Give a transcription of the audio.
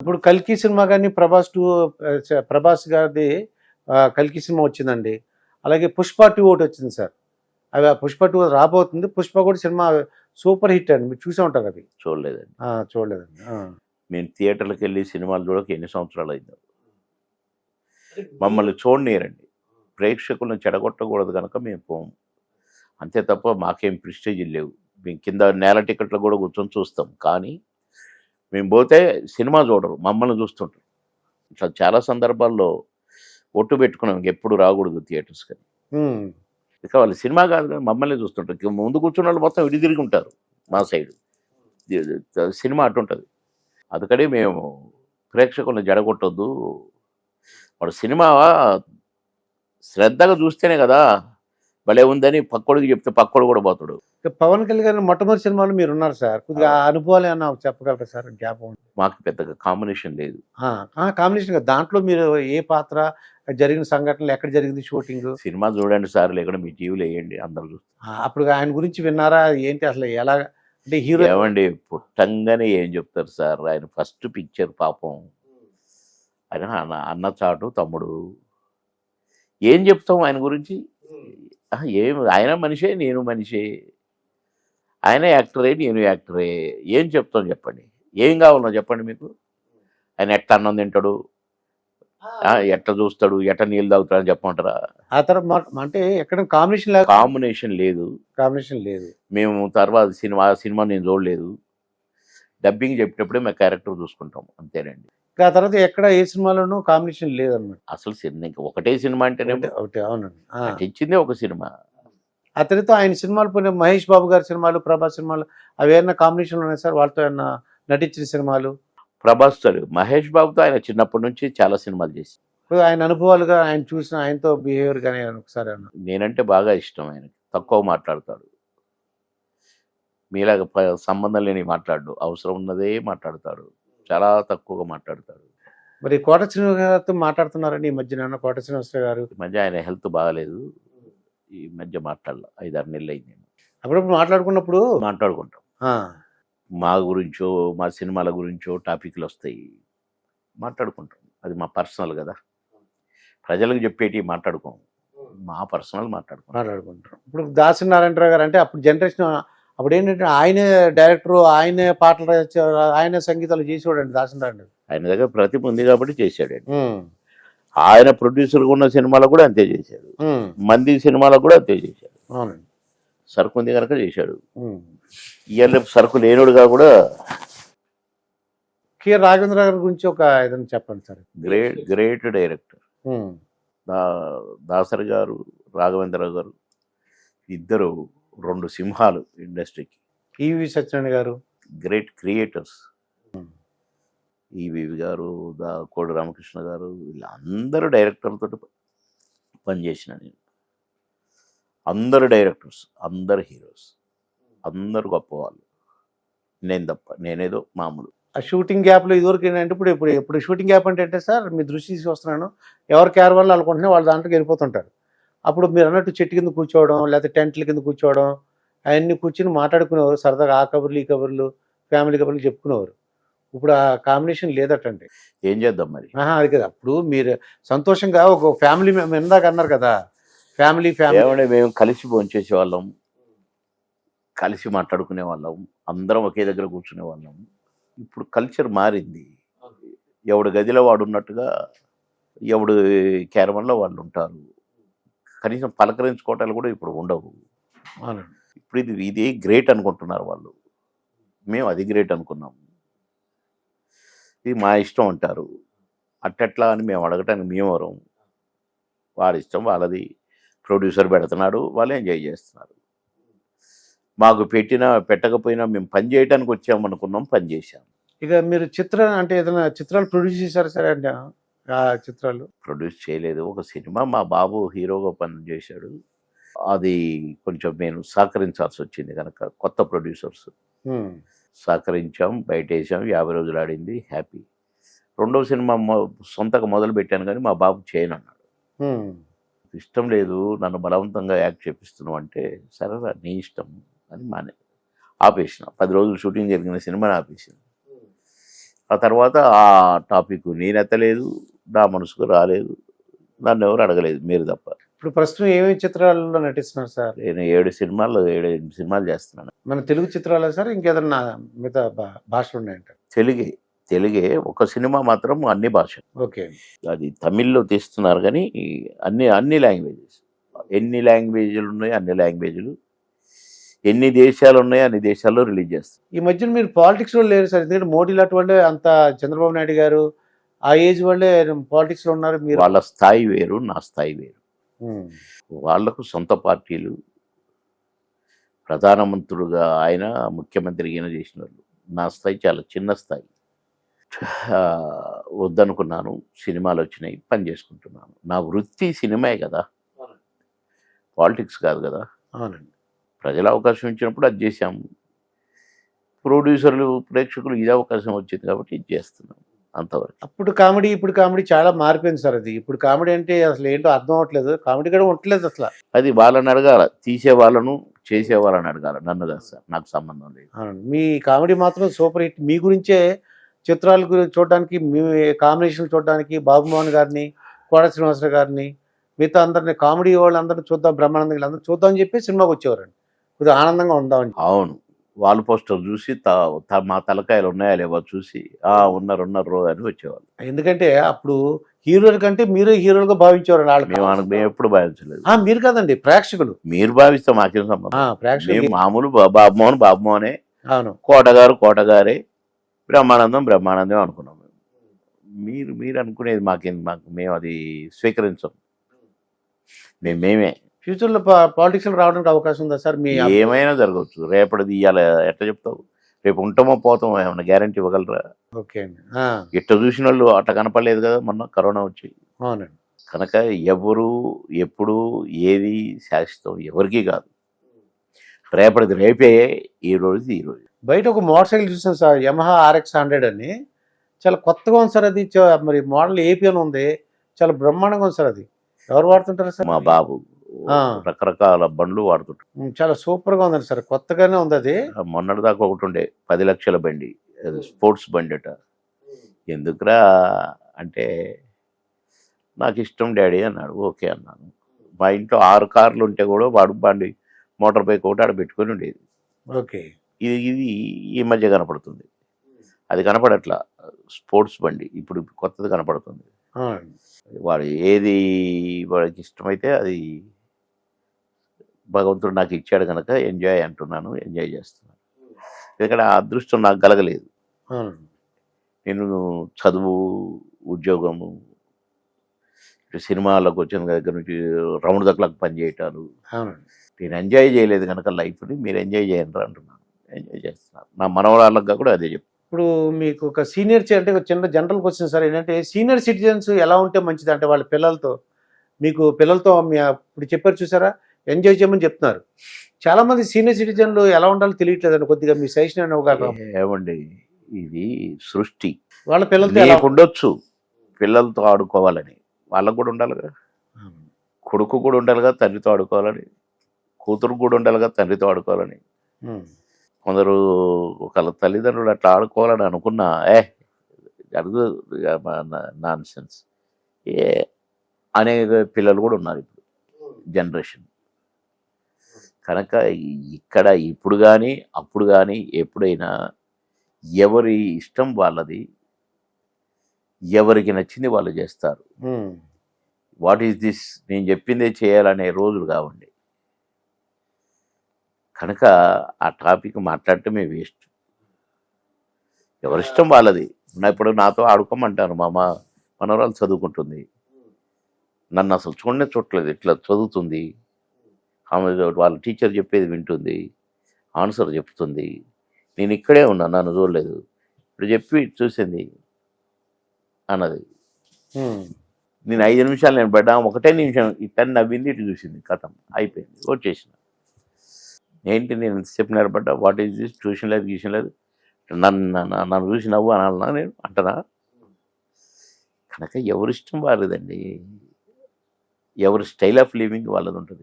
ఇప్పుడు 'కల్కి' సినిమా గాని 'ప్రభాస్' గారిది 'కల్కి' సినిమా వచ్చిందండి. అలాగే 'పుష్ప 2' ఒకటొచ్చింది సార్. అవి ఆ 'పుష్ప 2' రాబోతుంది. 'పుష్ప' కూడా సినిమా సూపర్ హిట్ అండి. మీరు చూసే ఉంటారు అది. చూడలేదండి. చూడలేదండి. మేము థియేటర్‌లకెళ్ళి సినిమాలు చూడక ఎన్ని సంవత్సరాలయిందో. మమ్మల్ని చూడనీయరండి. ప్రేక్షకులను చెడగొట్టకూడదు గనక మేము పోము. అంతే తప్ప మాకేం ప్రెస్టీజులు లేవు. మేము కింద నేల టికెట్‌లో కూడా కూర్చొని చూస్తాం. కానీ మేము పోతే సినిమా చూడరు. మమ్మల్ని చూస్తుంటారు. ఇట్లా చాలా సందర్భాల్లో ఒట్టు పెట్టుకున్నాం ఇంకెప్పుడు రాకూడదు థియేటర్స్‌కని. హ్మ్. ఇక వాళ్ళు సినిమా కాదు కానీ మమ్మల్ని చూస్తుంటారు. ముందు కూర్చున్న వాళ్ళు మొత్తం ఇటు తిరిగి ఉంటారు మా సైడు. సినిమా అటుంటది. అందుకని మేము ప్రేక్షకులను జడగొట్టొద్దు. వాడు సినిమా శ్రద్ధగా చూస్తేనే కదా భలే ఉందని పక్కోడికి చెప్తే పక్కోడు కూడా పోతాడు. ఇక 'పవన్ కళ్యాణ్' గారి మొట్టమొదటి సినిమాలో మీరున్నారు సార్. కొద్దిగా ఆ అనుభవాలు ఏమన్నా చెప్పగలరా సార్? జ్ఞాపకం. మాకు పెద్దగా కాంబినేషన్ లేదు. కాంబినేషన్ కాదు. దాంట్లో మీరు ఏ పాత్ర, జరిగిన సంఘటనలు, ఎక్కడ జరిగింది షూటింగ్? సినిమా చూడండి సార్, లేకుండా మీ టీవీలో వేయండి అందరూ చూస్తారు. అప్పుడు ఆయన గురించి విన్నారా? ఏంటి అసలు ఎలా అంటే హీరో ఏమండి పుట్టంగానే ఏం చెప్తారు సార్? ఆయన ఫస్ట్ పిక్చర్ పాపం. ఆయన అన్న చాటు తమ్ముడు. ఏం చెప్తాం ఆయన గురించి? ఏం ఆయన మనిషే, నేను మనిషే. ఆయన యాక్టరే, నేను యాక్టరే. ఏం చెప్తాం చెప్పండి? ఏం కావాలో చెప్పండి మీకు? ఆయన ఎట్ట అన్నం తింటాడు, ఎట్లా చూస్తాడు, ఎట్ట నీళ్ళు తాగుతాడు అని చెప్పమంటారా? ఆ తర్వాత అంటే ఎక్కడ కాంబినేషన్ లేదు. కాంబినేషన్ లేదు. మేము తర్వాత సినిమా నేను చూడలేదు. డబ్బింగ్ చెప్పేటప్పుడే మేము క్యారెక్టర్ చూసుకుంటాం అంతేనండి. ఆ తర్వాత ఎక్కడ ఏ సినిమాలోనూ కాంబినేషన్ లేదన్నమాట. అసలు సినిమా ఇంకా ఒకటే సినిమా అంటేనే ఒకటి. అవునండి. నటించిందే ఒక సినిమా. ఆ తర్వాత ఆయన సినిమాలు పోయిన మహేష్ బాబు గారి సినిమాలు, ప్రభాస్ సినిమాలు అవి ఏమన్నా కాంబినేషన్లు ఉన్నాయి సార్? వాళ్ళతో ఏమన్నా నటించిన సినిమాలు? ప్రభాస్ తో, మహేష్ బాబుతో ఆయన చిన్నప్పటి నుంచి చాలా సినిమాలు చేసి. ఆయన అనుభవాలుగా ఆయన చూసిన ఆయనతో బిహేవియర్ కానీ ఒకసారి అన్న. నేనంటే బాగా ఇష్టం ఆయనకి. తక్కువ మాట్లాడతాడు. మీలాగా సంబంధం లేని మాట్లాడు, అవసరం ఉన్నదే మాట్లాడతాడు. చాలా తక్కువగా మాట్లాడతాడు. మరి కోట శ్రీనివాస గారితో మాట్లాడుతున్నారండి ఈ మధ్యన? కోట శ్రీనివాస గారు ఈ మధ్య ఆయన హెల్త్ బాగాలేదు. ఈ మధ్య మాట్లాడాల 5-6 నెలలు అయింది. అప్పుడప్పుడు మాట్లాడుకుంటాం. మా గురించో, మా సినిమాల గురించో టాపిక్లు వస్తాయి, మాట్లాడుకుంటాం. అది మా పర్సనల్ కదా. ప్రజలకు చెప్పేటి మాట్లాడుకోం, మా పర్సనల్ మాట్లాడుకుంటాం. ఇప్పుడు దాసరి నారాయణరావు గారు అంటే అప్పుడు జనరేషన్, అప్పుడు ఏంటంటే ఆయనే డైరెక్టర్, ఆయనే పాటలు రాసేవారు, ఆయనే సంగీతాలు చేసేవాడండి దాసరి నారాయణ. ఆయన దగ్గర ప్రతిభ ఉంది కాబట్టి చేశాడండి. ఆయన ప్రొడ్యూసర్గా ఉన్న సినిమాలకు కూడా అంతే చేశాడు. మంది సినిమాలకు కూడా అంతే చేశాడు. అవునండి. సరుకు ఉంది కనుక చేశాడు. ఇవాళ సరుకు లేనుడుగా కూడా. కె. రాఘవేంద్ర గారి గురించి ఒక ఏదైనా చెప్పండి సార్. Great director. దాసరి గారు, రాఘవేంద్ర గారు ఇద్దరు 2 సింహాలు ఇండస్ట్రీకి. ఈవి సత్యనారాయణ గారు గ్రేట్ క్రియేటర్స్. ఈవి గారు, కోడి రామకృష్ణ గారు, వీళ్ళందరూ డైరెక్టర్లతో పనిచేసిన నేను. అందరు డైరెక్టర్స్, అందరు హీరోస్, అందరు గొప్పవాళ్ళు. నేను తప్ప, నేనేదో మామూలు. ఆ షూటింగ్ గ్యాప్లో ఇదివరకు ఏంటంటే ఇప్పుడు షూటింగ్ గ్యాప్ అంటే సార్ మీ దృష్టి తీసుకొస్తున్నాను, ఎవరు క్యారవాన్లు అనుకుంటున్నా వాళ్ళ దాంట్లోకి వెళ్ళిపోతుంటారు. అప్పుడు మీరు అన్నట్టు చెట్టు కింద కూర్చోవడం, లేకపోతే టెంట్ల కింద కూర్చోవడం, అవన్నీ కూర్చుని మాట్లాడుకునేవారు సరదాగా. ఆ కబుర్లు, ఈ కబుర్లు, ఫ్యామిలీ కబుర్లు చెప్పుకునేవారు. ఇప్పుడు ఆ కాంబినేషన్ లేదటండి. ఏం చేద్దాం మరి? అది కదా. అప్పుడు మీరు సంతోషంగా ఒక ఫ్యామిలీ ఇందాక అన్నారు కదా, ఫ్యామిలీ మేము కలిసి భోంచేసే వాళ్ళం, కలిసి మాట్లాడుకునే వాళ్ళం, అందరం ఒకే దగ్గర కూర్చునే వాళ్ళం. ఇప్పుడు కల్చర్ మారింది. ఎవడు గదిలో వాడు ఉన్నట్టుగా, ఎవడు క్యారవన్లో వాళ్ళు ఉంటారు. కనీసం పలకరించుకోవటాలు కూడా ఇప్పుడు ఉండవు. ఇప్పుడు ఇది గ్రేట్ అనుకుంటున్నారు వాళ్ళు. మేము అది గ్రేట్ అనుకున్నాం. ఇది మా ఇష్టం అంటారు. అట్టెట్లా అని మేము అడగటానికి మేమెవరం? వాడి ఇష్టం వాళ్ళది. ప్రొడ్యూసర్ పెడుతున్నాడు, వాళ్ళు ఎంజాయ్ చేస్తున్నారు. మాకు పెట్టకపోయినా మేము పని చేయడానికి వచ్చామనుకున్నాం, పని చేశాం. ఇక మీరు అంటే ఏదైనా చిత్రాలు ప్రొడ్యూస్ చేశారు సరే అంటే? ఆ చిత్రాలు ప్రొడ్యూస్ చేయలేదు. ఒక సినిమా మా బాబు హీరోగా పనిచేశాడు. అది కొంచెం నేను సహకరించాల్సి వచ్చింది కనుక, కొత్త ప్రొడ్యూసర్స్ సహకరించాం, బయట వేసాం. 50 రోజులు ఆడింది, హ్యాపీ. 2వ సినిమా సొంతగా మొదలు పెట్టాను కానీ మా బాబు చేయనన్నాడు. ఇష్టం లేదు, నన్ను బలవంతంగా యాక్ట్ చేపిస్తున్నావు అంటే, సరేరా నీ ఇష్టం అని ఆపేసిన. 10 రోజులు షూటింగ్ జరిగిన సినిమాని ఆపేసిన. ఆ తర్వాత ఆ టాపిక్ నేను ఎత్తలేదు, నా మనసుకు రాలేదు, నన్ను ఎవరు అడగలేదు మీరు తప్ప. ఇప్పుడు ప్రస్తుతం ఏమేమి చిత్రాలలో నటిస్తున్నారు సార్? నేను 7 సినిమాలు 7-8 సినిమాలు చేస్తున్నాను. మన తెలుగు చిత్రాలే సార్, ఇంకేదన్నా మిగతా భాషలు ఉన్నాయంట? తెలుగే ఒక సినిమా మాత్రం అన్ని భాషలు. ఓకే. అది తమిళ్లో తీస్తున్నారు కానీ అన్ని లాంగ్వేజెస్. ఎన్ని లాంగ్వేజ్లు ఉన్నాయో అన్ని లాంగ్వేజ్లు, ఎన్ని దేశాలు ఉన్నాయో అన్ని దేశాల్లో రిలీజ్ చేస్తారు. ఈ మధ్యన మీరు పాలిటిక్స్లో లేరు సార్, ఎందుకంటే మోడీ లాంటి వాళ్ళే అంత, చంద్రబాబు నాయుడు గారు ఆ ఏజ్ వాళ్ళే పాలిటిక్స్లో ఉన్నారు. మీరు వాళ్ళ స్థాయి వేరు, నా స్థాయి వేరు. ఉమ్, వాళ్లకు సొంత పార్టీలు, ప్రధానమంత్రులుగా ఆయన, ముఖ్యమంత్రి ఈయన చేసిన వాళ్ళు. నా స్థాయి చాలా చిన్న స్థాయి. ఆ, వద్దనుకున్నాను, సినిమాలు వచ్చినాయి, పని చేసుకుంటున్నాను. నా వృత్తి సినిమాయే కదా, పాలిటిక్స్ కాదు కదా. అవునండి. ప్రజల అవకాశం ఇచ్చినప్పుడు అది చేశాము. ప్రొడ్యూసర్లు, ప్రేక్షకులు ఇది అవకాశం వచ్చింది కాబట్టి ఇది చేస్తున్నాం, అంతవరకు. అప్పుడు కామెడీ ఇప్పుడు కామెడీ చాలా మారిపోయింది సార్. అది ఇప్పుడు కామెడీ అంటే అసలు ఏంటో అర్థం అవ్వట్లేదు, కామెడీ కూడా ఉండట్లేదు అసలు. అది వాళ్ళని అడగాల, తీసే వాళ్ళను, చేసే వాళ్ళని అడగాల, నన్ను కాదు సార్, నాకు సంబంధం లేదు. అవునండి. మీ కామెడీ మాత్రం సూపర్ హిట్. మీ గురించే చిత్రాల గురించి చూడడానికి, మీ కాంబినేషన్ చూడడానికి బాబు మోహన్ గారిని, కోట శ్రీనివాసరావు గారిని, మిగతా అందరిని, కామెడీ వాళ్ళందరినీ చూద్దాం, బ్రహ్మానందం వీళ్ళందరూ చూద్దాం అని చెప్పి సినిమాకి వచ్చేవారండి, కొద్దిగా ఆనందంగా ఉందామని. అవును, వాల్ పోస్టర్ చూసి మా తలకాయలు ఉన్నాయా లేవో చూసి ఉన్నారు అని వచ్చేవాళ్ళు. ఎందుకంటే అప్పుడు హీరోల కంటే మీరే హీరోలుగా భావించేవారు మేము ఎప్పుడు భావించలేదు. మీరు కాదండి, ప్రేక్షకులు. మీరు భావిస్తే మాకేం సంబంధం? ప్రేక్షకులు మేము మామూలు బాబు మోహనే, అవును, కోటగారే, బ్రహ్మానందం అనుకున్నాం. మీరు అనుకునేది మేము అది స్వీకరించాం. మేమే ఫ్యూచర్లో పాలిటిక్స్ రావడానికి అవకాశం ఉందా సార్? మీ ఏమైనా జరగవచ్చు. రేపటిది ఇవాళ ఎట్లా చెప్తావు? రేపు ఉంటామో పోతామో ఏమన్నా గ్యారంటీ ఇవ్వగలరా? ఓకే అండి. ఇట్ట చూసిన వాళ్ళు అట్ట కనపడలేదు కదా మొన్న కరోనా వచ్చి. అవునండి. కనుక ఎవరు ఎప్పుడు ఏది శాశ్వతం ఎవరికీ కాదు. రేపటిది రేపే, ఈ రోజుది ఈ రోజు. బయట ఒక మోటార్ సైకిల్ చూసాను సార్, యమహా RX 100 అని, చాలా కొత్తగా ఉంది సార్. అది మరి మోడల్ ఏపీ అని ఉంది, చాలా బ్రహ్మాండంగా ఉంది సార్. అది ఎవరు వాడుతుంటారు సార్? మా బాబు రకరకాల బండ్లు వాడుతుంటారు. చాలా సూపర్ గా ఉందండి సార్, కొత్తగానే ఉంది అది. మొన్నటి దాకా ఒకటి ఉండే 10 లక్షల బండి, స్పోర్ట్స్ బండి అట. ఎందుకురా అంటే నాకు ఇష్టం డాడీ అన్నాడు. ఓకే అన్నాను. మా ఇంట్లో 6 కార్లు ఉంటే కూడా వాడు బండి, మోటార్ బైక్ ఒకటి ఆడ పెట్టుకొని ఉండేది. ఓకే. ఇది ఈ మధ్య కనపడుతుంది, అది కనపడట్లా. స్పోర్ట్స్ బండి ఇప్పుడు కొత్తది కనపడుతుంది. వాడు ఏది వాడికి ఇష్టమైతే అది భగవంతుడు నాకు ఇచ్చాడు కనుక ఎంజాయ్ అంటున్నాను, ఎంజాయ్ చేస్తున్నాను. ఎందుకంటే ఆ అదృష్టం నాకు కలగలేదు. నేను చదువు, ఉద్యోగము, ఇటు సినిమాలకు వచ్చిన దగ్గర నుంచి రౌండ్ దక్లకు పనిచేయటాలు, నేను ఎంజాయ్ చేయలేదు కనుక లైఫ్ని మీరు ఎంజాయ్ చేయండి అంటున్నాను. ఎంజాయ్ చేస్తున్నాను. నా మనవరాళ్ళగా కూడా అదే చెప్పు. ఇప్పుడు మీకు ఒక సీనియర్ అంటే ఒక చిన్న జనరల్ క్వశ్చన్ సార్, ఏంటంటే సీనియర్ సిటిజన్స్ ఎలా ఉంటే మంచిది అంటే వాళ్ళ పిల్లలతో, మీకు పిల్లలతో ఇప్పుడు చెప్పారు చూసారా, ఎంజాయ్ చేయమని చెప్తున్నారు. చాలా మంది సీనియర్ సిటిజన్లు ఎలా ఉండాలో తెలియట్లేదండి. కొద్దిగా మీ సజెషన్ ఇవ్వగలరా? ఏమండి, ఇది సృష్టి. వాళ్ళ పిల్లలతో ఎలా ఉండొచ్చు, పిల్లలతో ఆడుకోవాలని వాళ్ళకు కూడా ఉండాలిగా. కొడుకు కూడా ఉండాలిగా తండ్రితో ఆడుకోవాలని, కూతురు కూడా ఉండాలిగా తండ్రితో ఆడుకోవాలని. కొందరు ఒకళ్ళ తల్లిదండ్రులు అట్లా ఆడుకోవాలని అనుకున్నా అడుగు నాన్ సెన్స్ అనే పిల్లలు కూడా ఉన్నారు ఇప్పుడు జనరేషన్. కనుక ఇక్కడ ఇప్పుడు కానీ అప్పుడు కానీ ఎప్పుడైనా ఎవరి ఇష్టం వాళ్ళది, ఎవరికి నచ్చింది వాళ్ళు చేస్తారు. వాట్ ఈస్ దిస్, నేను చెప్పిందే చేయాలనే రోజులు కావండి. కనుక ఆ టాపిక్ మాట్లాడటమే వేస్ట్. ఎవరిష్టం వాళ్ళది. ఇప్పుడు నాతో ఆడుకోమంటాను, మా మనవరాలు చదువుకుంటుంది, నన్ను అసలు చూడలేదు, ఇట్లా చదువుతుంది, ఆమె వాళ్ళ టీచర్ చెప్పేది వింటుంది, ఆన్సర్ చెప్తుంది. నేను ఇక్కడే ఉన్నా, నన్ను చూడలేదు, ఇప్పుడు చెప్పి చూసింది అన్నది. నేను 5 నిమిషాలు నేను పడ్డా, 1 నిమిషం ఇట్లా నవ్వింది, ఇటు చూసింది, కథం అయిపోయింది, వచ్చేసిన. ఏంటి నేను ఎంతసేపు నిలబడ్డా, వాట్ ఈజ్ దిస్, ట్యూషన్ లేదు గీషన్ లేదు, నన్ను చూసి నవ్వు అనాలన్నా నేను అంటనా? కనుక ఎవరిష్టం వాళ్ళదండి, ఎవరి స్టైల్ ఆఫ్ లివింగ్ వాళ్ళది ఉంటుంది.